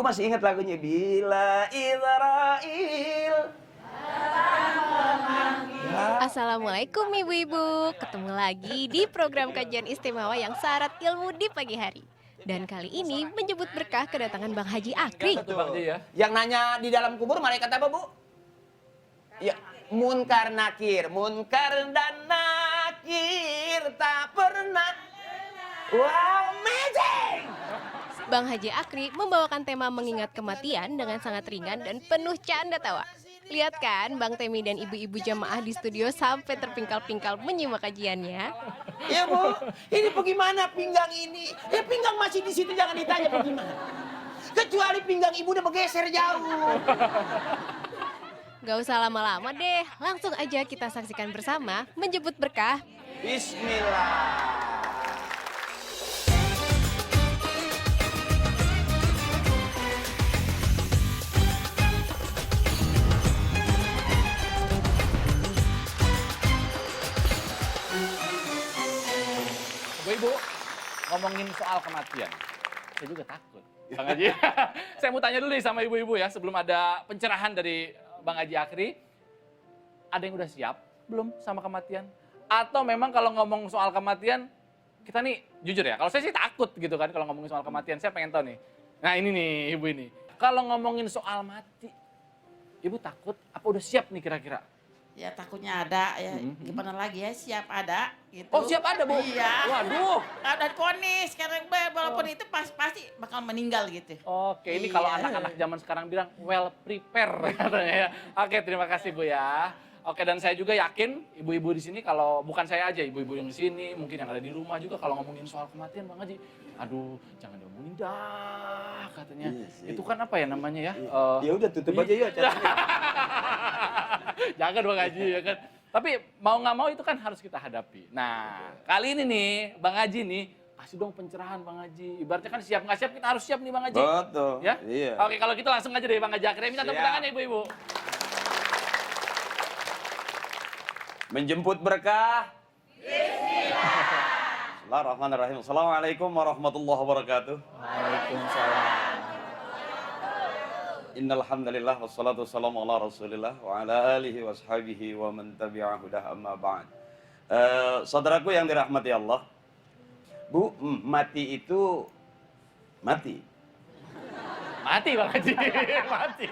Ibu masih ingat lagunya? Bila Israel. Assalamualaikum ibu-ibu, ketemu lagi di program kajian istimewa yang syarat ilmu di pagi hari. Dan kali ini menyebut berkah kedatangan Bang Haji Akri. Yang nanya di dalam kubur malaikat apa, Bu? Ya, munkar nakir, munkar dan nakir tak pernah. Wow, amazing! Bang Haji Akri membawakan tema mengingat kematian dengan sangat ringan dan penuh canda tawa. Lihat kan Bang Temi dan ibu-ibu jamaah di studio sampai terpingkal-pingkal menyimak kajiannya. Ya Bu, ini bagaimana pinggang ini? Ya pinggang masih di situ, jangan ditanya bagaimana. Kecuali pinggang ibu udah bergeser jauh. Gak usah lama-lama deh, langsung aja kita saksikan bersama menjemput berkah. Bismillah. Ibu, ngomongin soal kematian, saya juga takut, Bang Haji. Saya mau tanya dulu nih sama ibu-ibu ya, sebelum ada pencerahan dari Bang Haji Akri. Ada yang udah siap belum sama kematian? Atau memang kalau ngomong soal kematian, kita nih jujur ya, kalau saya sih takut gitu kan kalau ngomongin soal kematian. Saya pengen tahu nih, nah ini nih ibu ini. Kalau ngomongin soal mati, ibu takut apa udah siap nih kira-kira? Ya takutnya ada, ya gimana lagi ya, siap ada gitu. Oh siap ada, Bu? Iya. Waduh. Ada ponis, sekarang walaupun itu pasti bakal meninggal gitu. Oke, ini kalau Iya. anak-anak zaman sekarang bilang well prepare katanya ya. Oke, terima kasih Bu ya. Oke, dan saya juga yakin ibu-ibu di sini, kalau bukan saya aja, ibu-ibu yang di sini, mungkin yang ada di rumah juga kalau ngomongin soal kematian Bang Haji, aduh jangan diomongin dah katanya. Yes, Itu kan apa ya namanya ya? Ya udah tutup aja yuk acaranya. Jangan Bang Haji ya kan. Tapi mau nggak mau itu kan harus kita hadapi. Nah, kali ini nih Bang Haji nih, kasih dong pencerahan Bang Haji. Ibaratnya kan siap nggak siap, kita harus siap nih Bang Haji. Betul. Ya? Iya. Oke, kalau gitu langsung aja deh Bang Haji Akri. Minta tepuk Siap. tangan ya ibu-ibu. Menjemput berkah. Bismillahirrahmanirrahim. Assalamualaikum warahmatullahi wabarakatuh. Waalaikumsalam. Innal hamdalillah wassalatu wassalamu ala Rasulillah wa ala alihi washabihi wa man tabi'ahu dah amma ba'd. Saudaraku yang dirahmati Allah. Bu, mati itu mati. Mati Bang Haji, mati.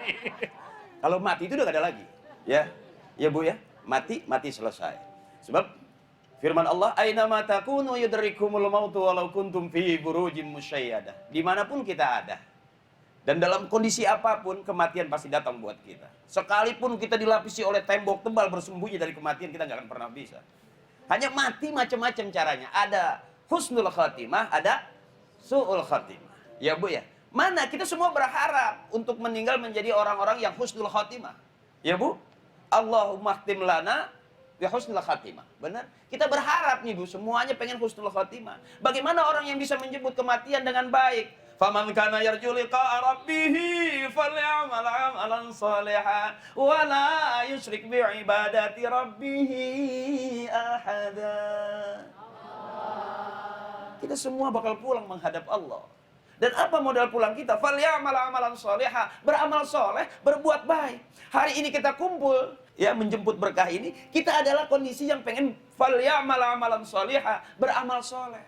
Kalau mati itu udah gak ada lagi. Ya. Ya Bu ya. Mati selesai. Sebab firman Allah, "Aina ma takunu yudrikumul mautu walau kuntum fi burujim musyayyadah." Dimanapun kita ada. Dan dalam kondisi apapun, kematian pasti datang buat kita. Sekalipun kita dilapisi oleh tembok tebal bersembunyi dari kematian, kita nggak akan pernah bisa. Hanya mati macam-macam caranya. Ada husnul khatimah, ada su'ul khatimah. Ya Bu ya. Mana kita semua berharap untuk meninggal menjadi orang-orang yang husnul khatimah. Ya Bu. Allahumma khtim lana bi husnul khatimah. Benar? Kita berharap nih Bu, semuanya pengen husnul khatimah. Bagaimana orang yang bisa menjemput kematian dengan baik? Faman kana yarju liqa'a rabbih falyamal 'amalan shalihan wa la yusyrik bi ibadati rabbih ahada. Kita semua bakal pulang menghadap Allah. Dan apa modal pulang kita? Falyamal 'amalan shalihan, beramal soleh, berbuat baik. Hari ini kita kumpul ya menjemput berkah ini, kita adalah kondisi yang pengen falyamal 'amalan shalihan, beramal soleh.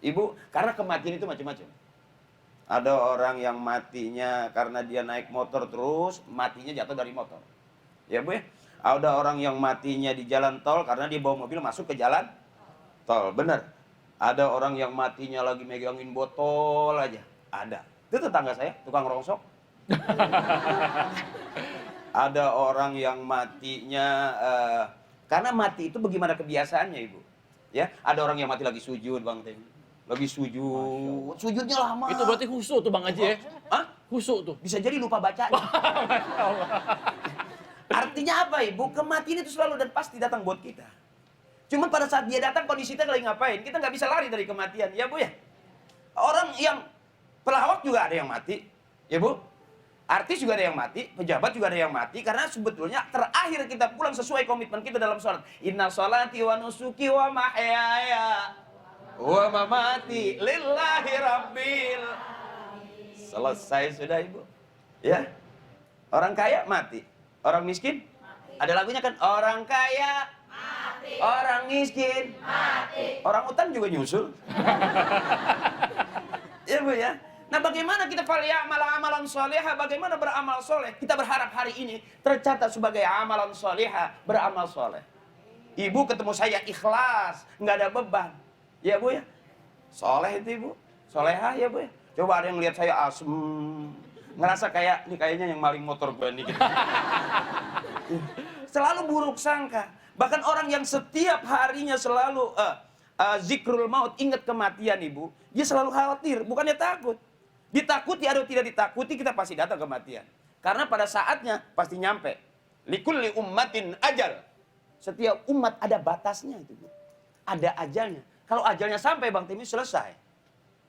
Ibu, karena kematian itu macam-macam. Ada orang yang matinya karena dia naik motor terus, matinya jatuh dari motor. Ya Bu ya? Ada orang yang matinya di jalan tol karena dia bawa mobil masuk ke jalan tol. Benar. Ada orang yang matinya lagi megangin botol aja. Ada. Itu tetangga saya, tukang rongsok. Ada orang yang matinya karena mati itu bagaimana kebiasaannya Ibu. Ya, ada orang yang mati lagi sujud Bang Temi. Lagi sujud, sujudnya lama. Itu berarti khusyuk tuh Bang Haji ya? Hah? Khusyuk tuh. Bisa jadi lupa bacanya. Artinya apa Ibu? Kematian itu selalu dan pasti datang buat kita. Cuma pada saat dia datang kondisi kita lagi ngapain? Kita nggak bisa lari dari kematian, ya Bu ya? Orang yang pelawak juga ada yang mati, ya Bu? Artis juga ada yang mati, pejabat juga ada yang mati, karena sebetulnya terakhir kita pulang sesuai komitmen kita dalam sholat. Inna sholati wa nusuki wa mahyaya wa mamati lillahi rabbil. Selesai sudah ibu. Ya. Orang kaya mati. Orang miskin? Ada lagunya kan? Orang kaya mati. Orang miskin mati. Orang utang juga nyusul. Ya bu ya. Nah bagaimana kita faliya'mal amalan solehah, bagaimana beramal soleh? Kita berharap hari ini tercatat sebagai amalan solehah, beramal soleh. Ibu ketemu saya ikhlas, nggak ada beban. Ya bu ya, soleh itu ibu, solehah ya bu ya. Coba ada yang lihat saya asem, ngerasa kayak, ini kayaknya yang maling motor gue nih. Gitu. Selalu buruk sangka. Bahkan orang yang setiap harinya selalu zikrul maut, ingat kematian ibu, dia selalu khawatir, bukannya takut. Ditakuti atau tidak ditakuti, kita pasti datang kematian. Karena pada saatnya pasti nyampe. Likulli ummatin ajal. Setiap umat ada batasnya itu. Ada ajalnya. Kalau ajalnya sampai Bang Temi selesai.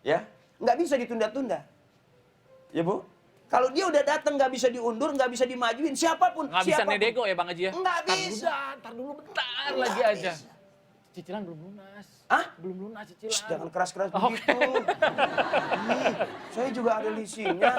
Ya, nggak bisa ditunda-tunda. Ya Bu? Kalau dia udah datang nggak bisa diundur, nggak bisa dimajuin, siapapun. Nggak bisa nedego ya Bang Haji ya? Nggak bisa. Ntar dulu bentar lagi aja. Bisa. Cicilan belum lunas. Hah? Belum lunas cicilan. Shh, jangan keras-keras begitu. Ih, saya juga ada leasingnya.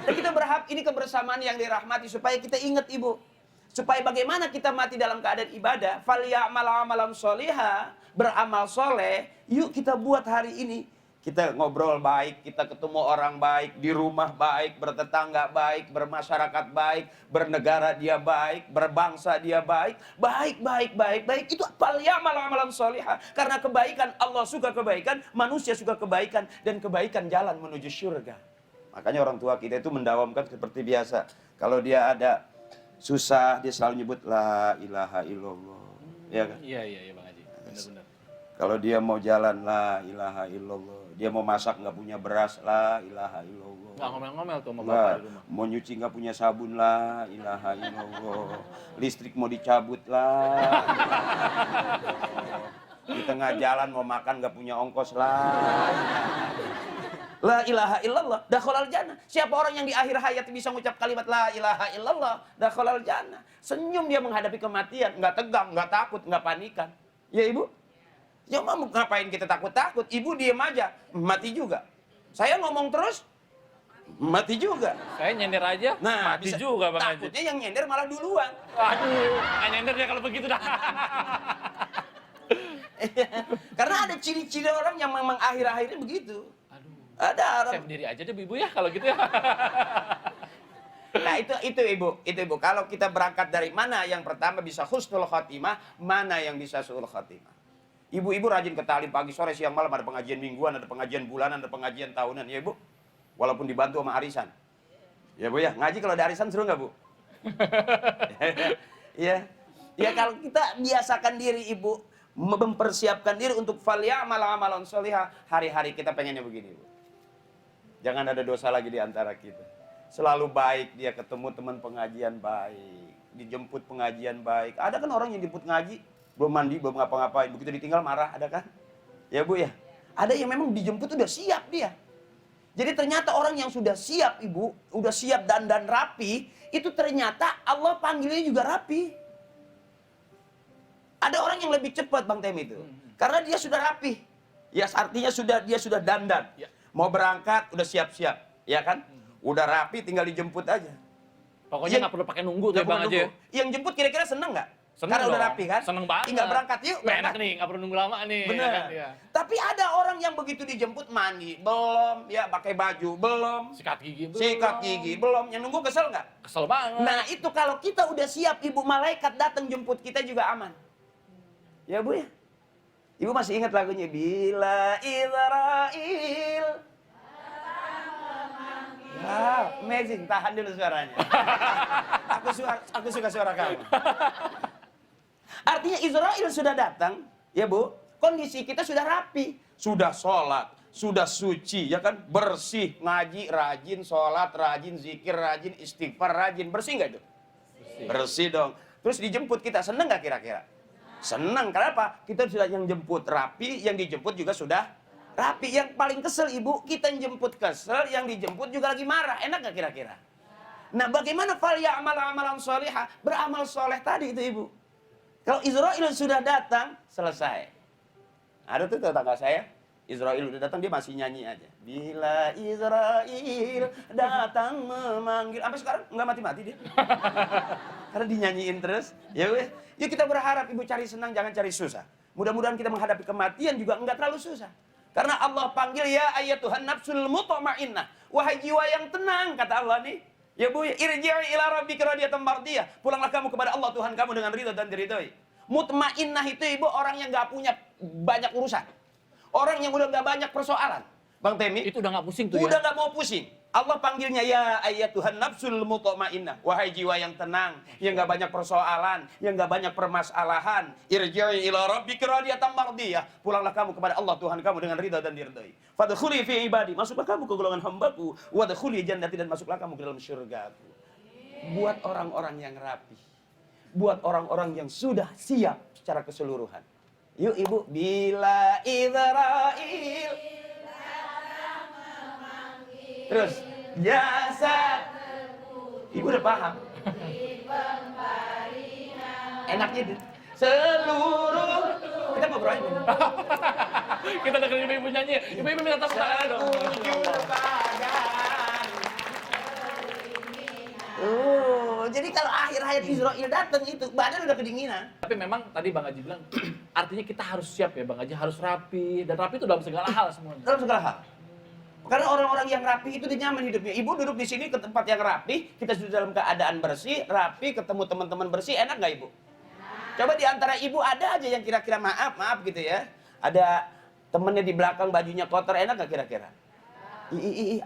Dan kita berharap ini kebersamaan yang dirahmati supaya kita ingat ibu. Supaya bagaimana kita mati dalam keadaan ibadah. Faliya'mal amalan solihah, beramal soleh. Yuk kita buat hari ini. Kita ngobrol baik, kita ketemu orang baik, di rumah baik, bertetangga baik, bermasyarakat baik, bernegara dia baik, berbangsa dia baik, baik. Itu faliya'mal amalan solihah. Karena kebaikan, Allah suka kebaikan, manusia suka kebaikan, dan kebaikan jalan menuju surga. Makanya orang tua kita itu mendawamkan seperti biasa. Kalau dia ada susah, dia selalu nyebut la ilaha illallah. Ya kan? Iya Bang Haji. Benar-benar. Kalau dia mau jalan, la ilaha illallah. Dia mau masak nggak punya beras, la ilaha illallah. Nggak ngomel-ngomel tuh sama Nggak. bapak di rumah. Mau nyuci nggak punya sabun, la ilaha illallah. Listrik mau dicabut, la di tengah jalan mau makan nggak punya ongkos, la ilaha illallah, dakhalal jannah. Siapa orang yang di akhir hayat bisa mengucap kalimat la ilaha illallah, dakhalal jannah. Senyum dia menghadapi kematian, nggak tegang, nggak takut, nggak panikan. Ya ibu? Ya mau ngapain kita takut-takut? Ibu diem aja, mati juga. Saya ngomong terus, mati juga. Saya nyender aja, mati bisa, juga Bang Haji. takutnya yang nyender malah duluan. Aduh, nggak nyender dia kalau begitu dah. Karena ada ciri-ciri orang yang memang akhir-akhirnya begitu. Aduh, Ada orang. saya sendiri aja deh ibu ya kalau gitu ya. Nah itu ibu. Kalau kita berangkat dari mana yang pertama bisa husnul khotimah, mana yang bisa su'ul khotimah. Ibu-ibu rajin ke talim pagi, sore, siang, malam, ada pengajian mingguan, ada pengajian bulanan, ada pengajian tahunan, ya ibu. Walaupun dibantu sama arisan. Ya bu ya, ngaji kalau ada arisan seru nggak bu? Ya, ya kalau kita biasakan diri ibu, mempersiapkan diri untuk faliya'mal amalan sholihah, hari-hari kita pengennya begini bu. Jangan ada dosa lagi di antara kita. Selalu baik dia ketemu teman pengajian baik, dijemput pengajian baik. Ada kan orang yang dijemput ngaji, belum mandi, belum ngapa-ngapain, begitu ditinggal marah, ada kan? Ya bu ya, ada yang memang dijemput udah siap dia. Jadi ternyata orang yang sudah siap ibu, udah siap dan rapi, itu ternyata Allah panggilnya juga rapi. Ada orang yang lebih cepat Bang Temi itu, karena dia sudah rapi. Ya artinya dia sudah dandan, Ya. mau berangkat udah siap-siap, ya kan? Udah rapi, tinggal dijemput aja. Pokoknya nggak perlu pakai nunggu tuh ya Bang Haji. Yang jemput kira-kira seneng nggak? Seneng Karena udah dong. rapi kan? Seneng banget. Tinggal berangkat yuk. Enak nih, nggak perlu nunggu lama nih. Bener. Kan, ya. Tapi ada orang yang begitu dijemput mandi belum, ya pakai baju belum, Sikat gigi belum. sikat gigi belum. Yang nunggu kesel nggak? Kesel banget. Nah itu kalau kita udah siap, ibu malaikat datang jemput kita juga aman. Ya bu ya. Ibu masih ingat lagunya Bila Israel. Ah, amazing. Tahan dulu suaranya. aku suka suara kamu. Artinya Israel sudah datang, ya bu. Kondisi kita sudah rapi, sudah sholat, sudah suci, ya kan? Bersih, ngaji, rajin, sholat, rajin, zikir, rajin, istighfar, rajin. Bersih nggak itu? Bersih dong. Terus dijemput kita, seneng nggak kira-kira? Seneng. Kenapa? Kita sudah yang jemput rapi, yang dijemput juga sudah rapi. Yang paling kesel ibu, kita yang jemput kesel, yang dijemput juga lagi marah. Enak nggak kira-kira? Nah bagaimana faliya'mal amalan sholihah? Beramal soleh tadi itu ibu. Kalau Israel sudah datang, selesai. Ada tuh tetangga saya, Israel udah datang, dia masih nyanyi aja. Bila Israel datang memanggil. Sampai sekarang nggak mati-mati dia. Karena dinyanyiin terus. Ya weh. Yuk kita berharap ibu cari senang, jangan cari susah. Mudah-mudahan kita menghadapi kematian juga nggak terlalu susah. Karena Allah panggil ya ayyatuhan nafsul mutmainnah. Wahai jiwa yang tenang, kata Allah nih. Ya bu, irji'i ila rabbika radiyatan mardiyah. Pulanglah kamu kepada Allah Tuhan kamu dengan ridha dan diridhoi. Mutmainnah itu ibu orang yang nggak punya banyak urusan. Orang yang udah nggak banyak persoalan. Bang Temi. Itu udah nggak pusing tuh udah ya? nggak mau pusing. Allah panggilnya ya ayyatuhan nafsul mutmainnah. Wahai jiwa yang tenang, yang nggak banyak persoalan, yang nggak banyak permasalahan. Irji'i ila rabbika radiyatan mardiyah. Pulanglah kamu kepada Allah Tuhan kamu dengan ridha dan diridhoi. Fadkhuli fi ibadi. Masuklah kamu ke golongan hambaku. Wadkhuli jannati, dan masuklah kamu ke dalam syurgaku. Buat orang-orang yang rapi. Buat orang-orang yang sudah siap secara keseluruhan. Yuk ibu, bila Israel. Terus, jasad. Ibu udah paham. Enaknya itu. Seluruh. Kita ngobrol aja. Kita dengerin ibu-ibu nyanyi. Ibu-ibu minta tepuk tangan dong. Jadi kalau akhir hayat Israel datang itu, badan udah kedinginan. Tapi memang tadi Bang Haji bilang, artinya kita harus siap ya Bang Haji, harus rapi. Dan rapi itu dalam segala hal semuanya. Dalam segala hal. Karena orang-orang yang rapi itu dia nyaman hidupnya. Ibu duduk di sini ke tempat yang rapi, kita sudah dalam keadaan bersih, rapi, ketemu teman-teman bersih, enak nggak ibu? Coba di antara ibu ada aja yang kira-kira maaf gitu ya. Ada temennya di belakang bajunya kotor, enak nggak kira-kira?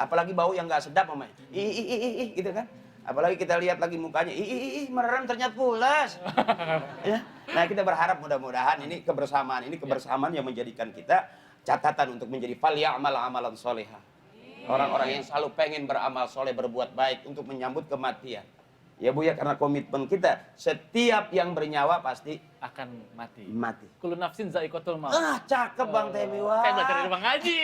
Apalagi bau yang nggak sedap mamanya. Gitu kan? Apalagi kita lihat lagi mukanya, merem ternyata pulas. Ya. Nah kita berharap mudah-mudahan ini kebersamaan yang menjadikan kita catatan untuk menjadi falyamal amalan solehah. Orang-orang yang selalu pengen beramal soleh, berbuat baik untuk menyambut kematian. Ya Bu ya, karena komitmen kita, setiap yang bernyawa pasti akan mati. Mati. Kullu nafsin za'iqatul maut. Cakep Bang Temi, wah. Kayak belajar dari Bang Haji.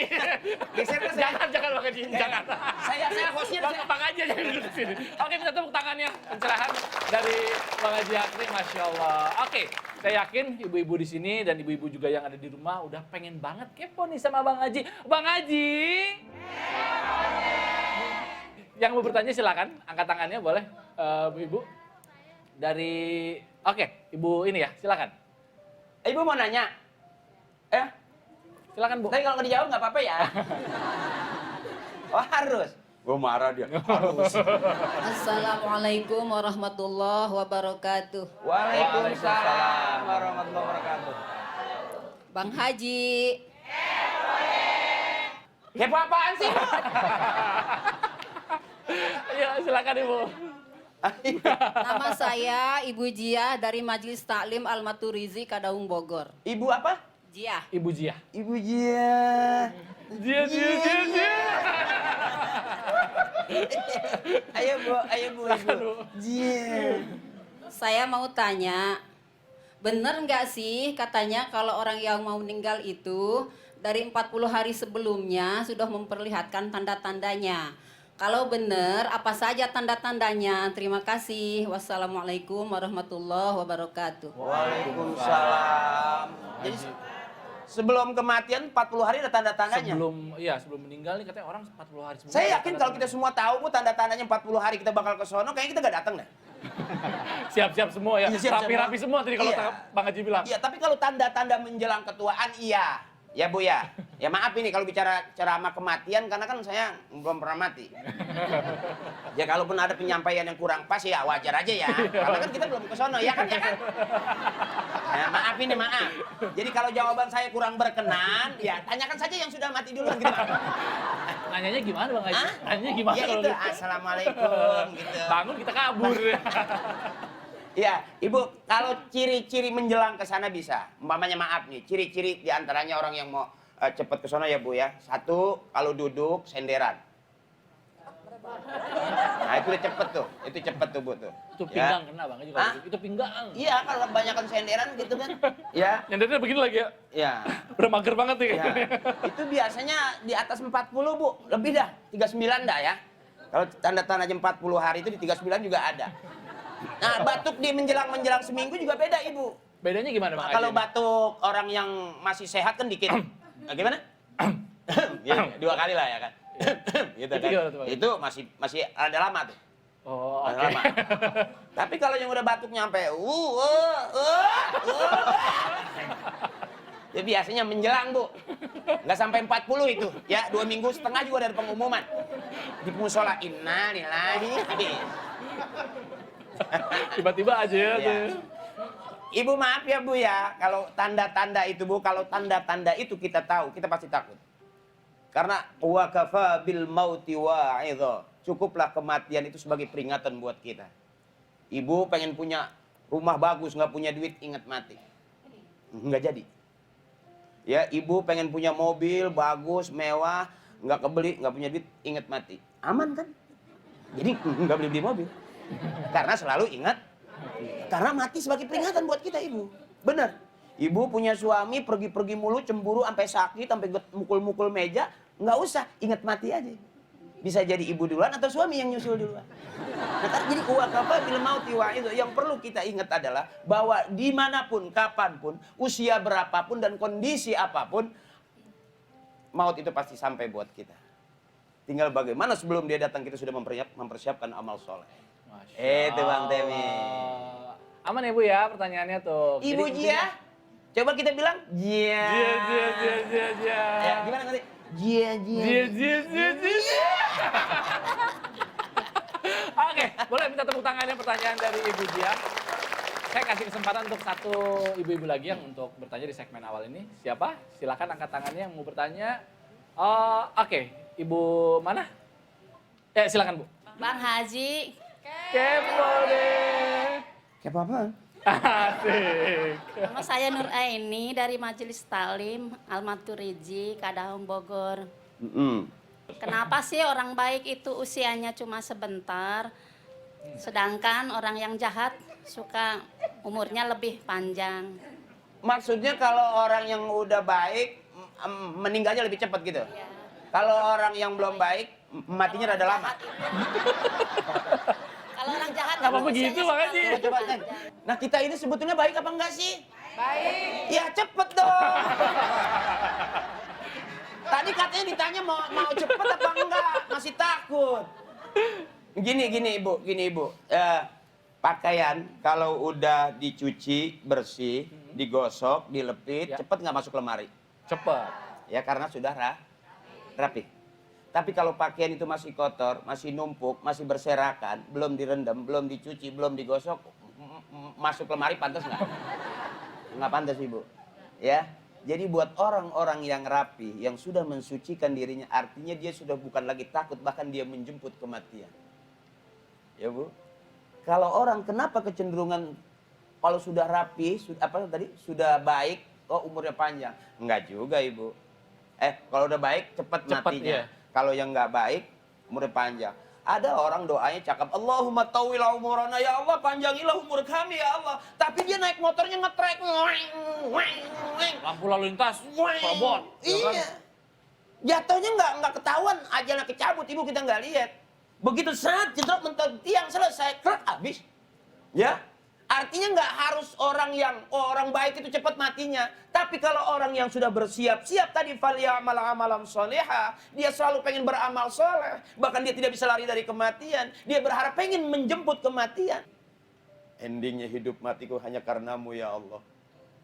Jangan Bang Haji, jangan. Saya hostnya. Bang Haji aja duduk di sini. Oke, minta tepuk tangannya. Pencerahan dari Bang Haji Akri, Masya Allah. Oke, saya yakin ibu-ibu di sini dan ibu-ibu juga yang ada di rumah udah pengen banget kepo nih sama Bang Haji. Bang Haji. Yang mau bertanya silakan, angkat tangannya boleh, ibu. Dari, oke, ibu ini ya, silakan. Ibu mau nanya? Silakan Bu. Tapi kalau nggak dijawab nggak apa-apa ya. Oh harus. Gue marah dia. Harus. Assalamualaikum warahmatullahi wabarakatuh. Waalaikumsalam warahmatullahi wabarakatuh. Bang Haji. Kepo apaan sih? Ya, silakan Ibu. Nama saya Ibu Jia dari Majelis Taklim Al-Maturizi Kadaung Bogor. Ibu apa? Jia. Ibu Jia. Ibu Jia. Jia. Ayo Bu, Ibu. Jia. Saya mau tanya, bener nggak sih katanya kalau orang yang mau meninggal itu dari 40 hari sebelumnya sudah memperlihatkan tanda-tandanya? Kalau benar, apa saja tanda-tandanya? Terima kasih. Wassalamualaikum warahmatullahi wabarakatuh. Waalaikumsalam. Jadi sebelum kematian 40 hari ada tanda-tandanya. Sebelum meninggal nih katanya orang 40 hari sebelum. Saya yakin kalau kita semua tahu Bu tanda-tandanya 40 hari kita bakal ke sono, kayaknya kita nggak datang deh. Siap-siap semua ya. Iya, siap Rapi-rapi semua tadi kalau Iya. Bang Haji bilang. Iya, tapi kalau tanda-tanda menjelang ketuaan iya. Ya Bu ya. Ya maaf ini kalau bicara ceramah kematian karena kan saya belum pernah mati. Ya kalaupun ada penyampaian yang kurang pas ya wajar aja ya. Karena kan kita belum ke sono ya kan. Ya, maaf ini maaf. Jadi kalau jawaban saya kurang berkenan, ya tanyakan saja yang sudah mati duluan gitu. Nanyanya gimana Bang Haji? Hah? Nanyanya gimana Ya kalau itu, gitu? assalamualaikum gitu. Bangun kita kabur. Ya, Ibu, kalau ciri-ciri menjelang ke sana bisa. Umpamanya maaf nih, ciri-ciri diantaranya orang yang mau cepet ke sana ya Bu ya. Satu, kalau duduk senderan. Nah itu udah cepet tuh, Bu tuh. Itu pinggang kena Bang Haji kalau Hah? gitu. Itu pinggang. Iya, kalau kebanyakan senderan gitu kan. Ya, Nyandarnya begini lagi ya. ya. Udah mager banget nih. Ya. Itu biasanya di atas 40 Bu, lebih dah, 39 dah ya. Kalau tanda-tanda jam 40 hari itu di 39 juga ada. Nah, batuk di menjelang seminggu juga beda, Ibu. Bedanya gimana Bang Haji? Kalau batuk orang yang masih sehat kan dikit. Nah, gimana? Ya, 2 kali lah ya kan. Gitu Itu kan. gimana tuh, Bang? Itu masih ada lama tuh. Oh, Ada oke. lama. Tapi kalau yang udah batuk nyampe, ya biasanya menjelang, Bu. Nggak sampai 40 itu. Ya, 2 minggu setengah juga dari pengumuman. Di musola, innalillahi. Tiba-tiba aja ya. Ya. tuh. Ibu maaf ya Bu ya, kalau tanda-tanda itu Bu, kalau tanda-tanda itu kita tahu, kita pasti takut. Karena wa kafa bil mauti wa'idha. Cukuplah kematian itu sebagai peringatan buat kita. Ibu pengen punya rumah bagus, nggak punya duit, ingat mati. Nggak jadi. Ya, ibu pengen punya mobil bagus, mewah, nggak kebeli, nggak punya duit, ingat mati. Aman kan? Jadi nggak beli mobil. Karena selalu ingat. Karena mati sebagai peringatan buat kita, Ibu. Bener. Ibu punya suami, pergi-pergi mulu, cemburu, sampai sakit, sampai mukul-mukul meja. Nggak usah, ingat mati aja. Bisa jadi ibu duluan atau suami yang nyusul duluan. Nah, kan jadi waqafa bil mauti wa itu yang perlu kita ingat adalah bahwa dimanapun, kapanpun, usia berapapun dan kondisi apapun, maut itu pasti sampai buat kita. Tinggal bagaimana sebelum dia datang kita sudah mempersiapkan amal soleh. Masya Itu Bang Temi. Allah. Aman ya Bu ya pertanyaannya tuh. Ibu Jadi Jia, coba kita bilang Jia. Jia. Ya, gimana nanti? Jia. Jia. Oke, boleh minta tepuk tangannya pertanyaan dari Ibu Jia. Saya kasih kesempatan untuk satu ibu-ibu lagi yang untuk bertanya di segmen awal ini. Siapa? Silakan angkat tangannya yang mau bertanya. Oke, Ibu mana? Ya, silakan Bu. Bang Haji, Kepo deh. Kayak apa? Asik. nama saya Nur Aini dari Majelis Talim Al-Maturiji, Kadahum, Bogor. Kenapa sih orang baik itu usianya cuma sebentar, sedangkan orang yang jahat suka umurnya lebih panjang? Maksudnya kalau orang yang udah baik meninggalnya lebih cepat gitu. Kalau orang yang belum baik matinya rada lama. Kalau orang jahat Kenapa kan begitu, usianya Bang suka Haji? lebih Coba kan. panjang. Nah kita ini sebetulnya baik apa enggak sih? Baik. Ya cepet dong. Tadi katanya ditanya mau cepet apa enggak? Masih takut. Gini ibu. Pakaian kalau udah dicuci bersih, digosok, dilepit, Ya. cepet nggak masuk lemari. Cepet. Ya karena sudah rapi. Tapi kalau pakaian itu masih kotor, masih numpuk, masih berserakan, belum direndam, belum dicuci, belum digosok, masuk lemari pantas nggak? Nggak pantas Ibu. Ya, jadi buat orang-orang yang rapi, yang sudah mensucikan dirinya, artinya dia sudah bukan lagi takut, bahkan dia menjemput kematian. Ya Bu. Kalau orang kenapa kecenderungan kalau sudah rapi, sudah baik, oh umurnya panjang? Enggak juga Ibu. Kalau udah baik cepat matinya. Iya. Kalau yang nggak baik umurnya panjang. Ada orang doanya cakap, Allahumma tawil umurana, ya Allah panjangilah umur kami ya Allah. Tapi dia naik motornya ngetrek, Lampu lalu lintas, robot. Iya. Jatuhnya nggak ketahuan, ajalnya kecabut, Ibu kita nggak lihat. Begitu saat jedrok mentok tiang selesai, krek habis. Ya. Artinya nggak harus orang baik itu cepat matinya. Tapi kalau orang yang sudah bersiap-siap tadi falyamal amalan sholiha, dia selalu pengen beramal soleh, bahkan dia tidak bisa lari dari kematian. Dia berharap pengen menjemput kematian. Endingnya hidup matiku hanya karenamu ya Allah.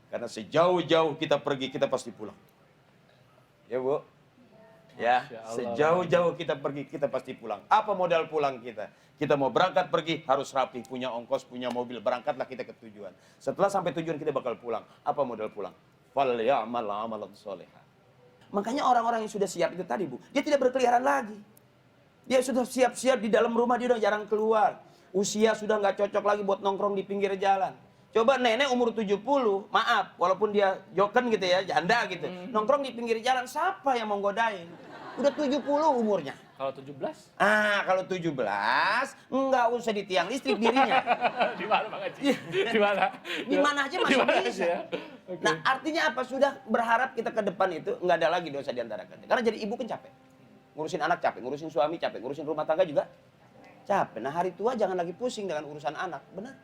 Karena sejauh-jauh kita pergi, kita pasti pulang. Ya Bu. Ya, Masya Allah. sejauh-jauh kita pergi, kita pasti pulang. Apa modal pulang kita? Kita mau berangkat pergi, harus rapi, punya ongkos, punya mobil, berangkatlah kita ke tujuan. Setelah sampai tujuan kita bakal pulang. Apa modal pulang? Falyamal amalan sholiha. Makanya orang-orang yang sudah siap itu tadi Bu, dia tidak berkeliaran lagi. Dia sudah siap-siap di dalam rumah, dia udah jarang keluar. Usia sudah nggak cocok lagi buat nongkrong di pinggir jalan. Coba nenek umur 70, maaf, walaupun dia joken gitu ya, janda gitu. Nongkrong di pinggir jalan, siapa yang mau godain? Udah 70 umurnya. Kalau 17? Kalau 17, nggak usah di tiang listrik dirinya. Di mana Bang Haji? Di mana? Di mana aja masih Di mana bisa. aja? Oke. Nah, artinya apa? Sudah berharap kita ke depan itu nggak ada lagi dosa di antara kita. Karena jadi ibu kan capek. Ngurusin anak capek, ngurusin suami capek, ngurusin rumah tangga juga capek. Nah, hari tua jangan lagi pusing dengan urusan anak. Benar.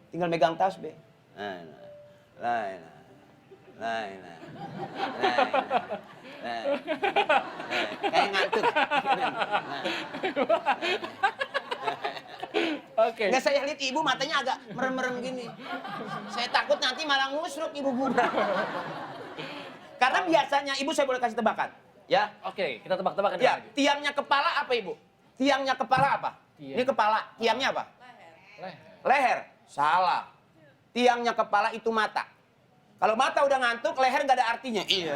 Tinggal megang tasbih. Nah. Kayak ngantuk. Nah. Oke. Nggak, saya lihat ibu matanya agak merem-merem gini. Saya takut nanti malah ngusruk ibu guru. Karena biasanya ibu saya boleh kasih tebakan, ya? Oke, kita tebak-tebakan Ya, lagi. tiangnya kepala apa ibu? Tiangnya kepala apa? Tiang. Ini kepala, tiangnya apa? Leher. Leher. Salah. Tiangnya kepala itu mata. Kalau mata udah ngantuk, leher nggak ada artinya. Iya.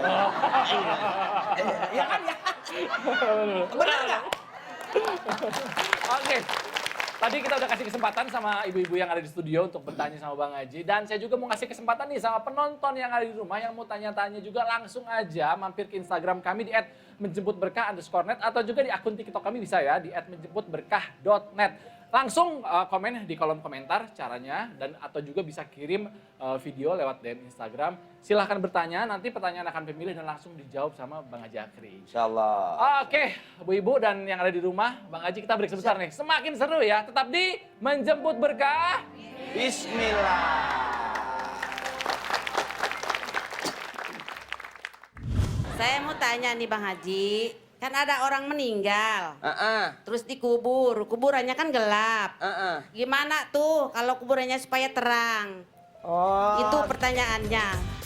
Iya. Iya kan ya? Benar nggak? Oke. Tadi kita udah kasih kesempatan sama ibu-ibu yang ada di studio untuk bertanya sama Bang Haji. Dan saya juga mau kasih kesempatan nih sama penonton yang ada di rumah yang mau tanya-tanya juga langsung aja mampir ke Instagram kami di @menjemputberkah_net atau juga di akun TikTok kami bisa ya di @menjemputberkah.net. Langsung komen di kolom komentar caranya dan atau juga bisa kirim video lewat DM Instagram. Silahkan bertanya, nanti pertanyaan akan dipilih dan langsung dijawab sama Bang Haji Akri. Insyaallah. Oke, ibu-ibu dan yang ada di rumah, Bang Haji kita break sebentar nih. Semakin seru ya, tetap di Menjemput Berkah. Bismillah. Saya mau tanya nih Bang Haji, kan ada orang meninggal, terus dikubur, kuburannya kan gelap. Gimana tuh kalau kuburannya supaya terang? Oh. Itu pertanyaannya.